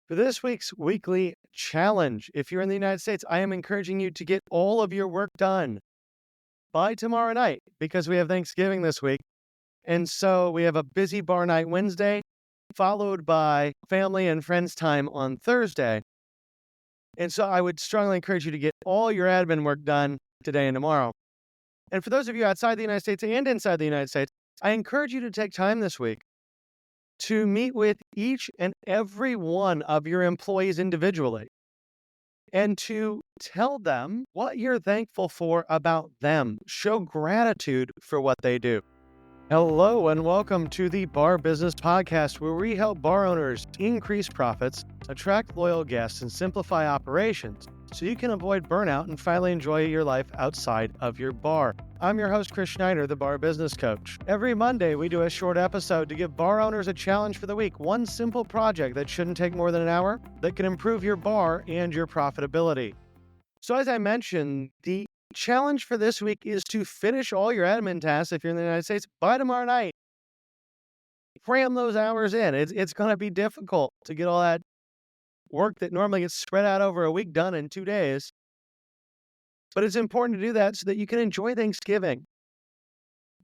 For this week's weekly challenge, if you're in the United States, I am encouraging you to get all of your work done by tomorrow night because we have Thanksgiving this week. And so we have a busy bar night Wednesday, followed by family and friends time on Thursday. And so I would strongly encourage you to get all your admin work done today and tomorrow. And for those of you outside the United States and inside the United States, I encourage you to take time this week to meet with each and every one of your employees individually and to tell them what you're thankful for about them. Show gratitude for what they do. Hello, and welcome to the Bar Business Podcast, where we help bar owners increase profits, attract loyal guests, and simplify operations so you can avoid burnout and finally enjoy your life outside of your bar. I'm your host, Chris Schneider, the Bar Business Coach. Every Monday, we do a short episode to give bar owners a challenge for the week, one simple project that shouldn't take more than an hour that can improve your bar and your profitability. So as I mentioned, the challenge for this week is to finish all your admin tasks if you're in the United States by tomorrow night. Cram those hours in. It's going to be difficult to get all that work that normally gets spread out over a week done in 2 days. But it's important to do that so that you can enjoy Thanksgiving,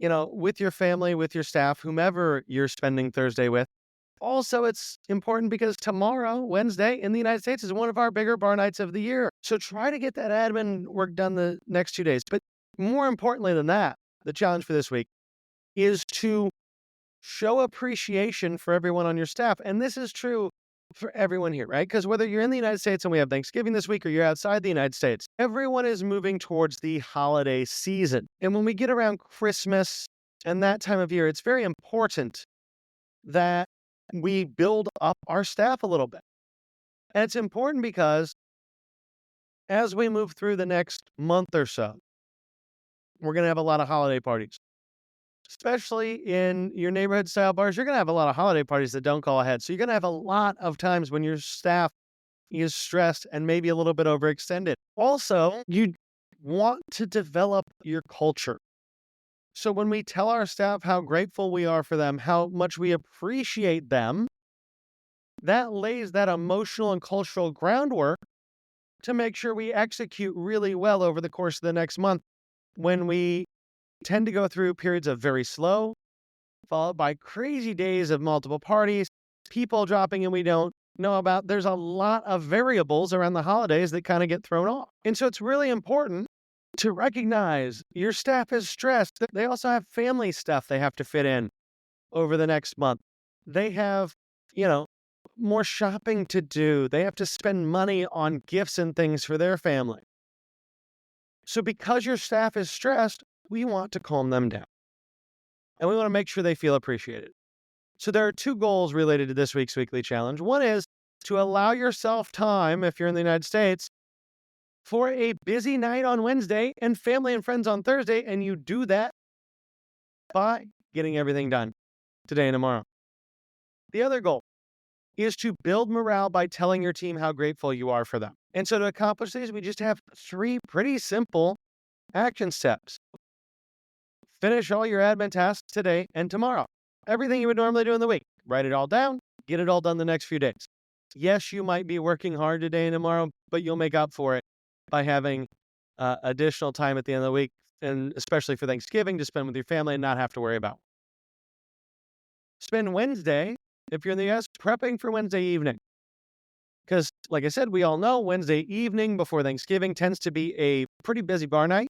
with your family, with your staff, whomever you're spending Thursday with. Also, it's important because tomorrow, Wednesday, in the United States is one of our bigger bar nights of the year. So try to get that admin work done the next 2 days. But more importantly than that, the challenge for this week is to show appreciation for everyone on your staff. And this is true for everyone here, right? Because whether you're in the United States and we have Thanksgiving this week or you're outside the United States, everyone is moving towards the holiday season. And when we get around Christmas and that time of year, it's very important that we build up our staff a little bit. And it's important because as we move through the next month or so, we're going to have a lot of holiday parties. Especially in your neighborhood style bars, you're going to have a lot of holiday parties that don't call ahead. So you're going to have a lot of times when your staff is stressed and maybe a little bit overextended. Also, you want to develop your culture. So when we tell our staff how grateful we are for them, how much we appreciate them, that lays that emotional and cultural groundwork to make sure we execute really well over the course of the next month when we tend to go through periods of very slow, followed by crazy days of multiple parties, people dropping in we don't know about. There's a lot of variables around the holidays that kind of get thrown off. And so it's really important to recognize your staff is stressed. They also have family stuff they have to fit in over the next month. They have, more shopping to do. They have to spend money on gifts and things for their family. So because your staff is stressed, we want to calm them down. And we want to make sure they feel appreciated. So there are 2 goals related to this week's weekly challenge. One is to allow yourself time, if you're in the United States, for a busy night on Wednesday and family and friends on Thursday. And you do that by getting everything done today and tomorrow. The other goal is to build morale by telling your team how grateful you are for them. And so to accomplish these, we just have 3 pretty simple action steps. Finish all your admin tasks today and tomorrow. Everything you would normally do in the week. Write it all down. Get it all done the next few days. Yes, you might be working hard today and tomorrow, but you'll make up for it by having additional time at the end of the week, and especially for Thanksgiving, to spend with your family and not have to worry about. Spend Wednesday, if you're in the U.S., prepping for Wednesday evening. Because, like I said, we all know Wednesday evening before Thanksgiving tends to be a pretty busy bar night.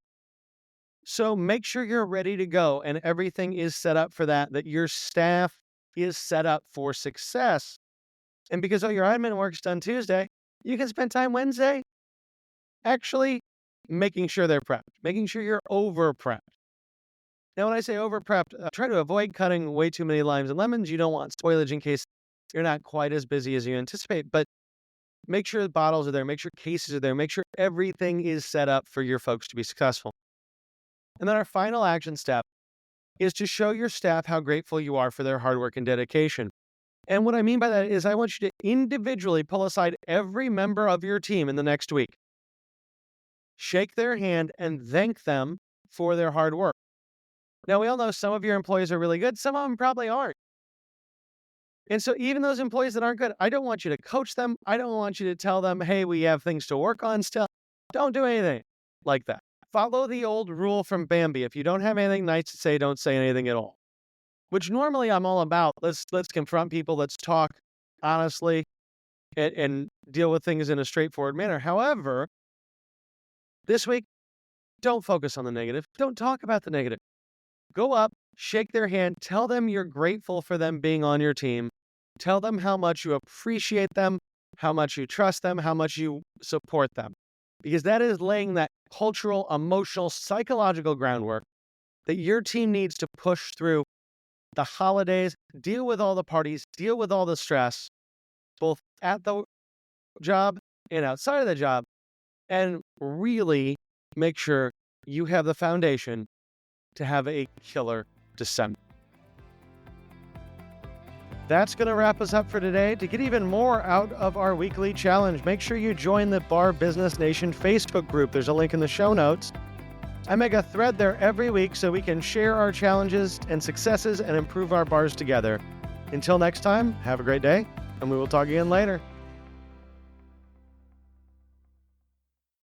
So make sure you're ready to go and everything is set up for that your staff is set up for success. And because all your admin work's done Tuesday, you can spend time Wednesday actually making sure they're prepped, making sure you're over-prepped. Now, when I say over-prepped, try to avoid cutting way too many limes and lemons. You don't want spoilage in case you're not quite as busy as you anticipate, but make sure the bottles are there, make sure cases are there, make sure everything is set up for your folks to be successful. And then our final action step is to show your staff how grateful you are for their hard work and dedication. And what I mean by that is I want you to individually pull aside every member of your team in the next week. Shake their hand and thank them for their hard work. Now, we all know some of your employees are really good. Some of them probably aren't. And so even those employees that aren't good, I don't want you to coach them. I don't want you to tell them, hey, we have things to work on still. Don't do anything like that. Follow the old rule from Bambi. If you don't have anything nice to say, don't say anything at all. Which normally I'm all about. Let's confront people. Let's talk honestly and deal with things in a straightforward manner. However, this week, don't focus on the negative. Don't talk about the negative. Go up, shake their hand, tell them you're grateful for them being on your team. Tell them how much you appreciate them, how much you trust them, how much you support them. Because that is laying that cultural, emotional, psychological groundwork that your team needs to push through the holidays, deal with all the parties, deal with all the stress, both at the job and outside of the job, and really make sure you have the foundation to have a killer December. That's going to wrap us up for today. To get even more out of our weekly challenge, make sure you join the Bar Business Nation Facebook group. There's a link in the show notes. I make a thread there every week so we can share our challenges and successes and improve our bars together. Until next time, have a great day, and we will talk again later.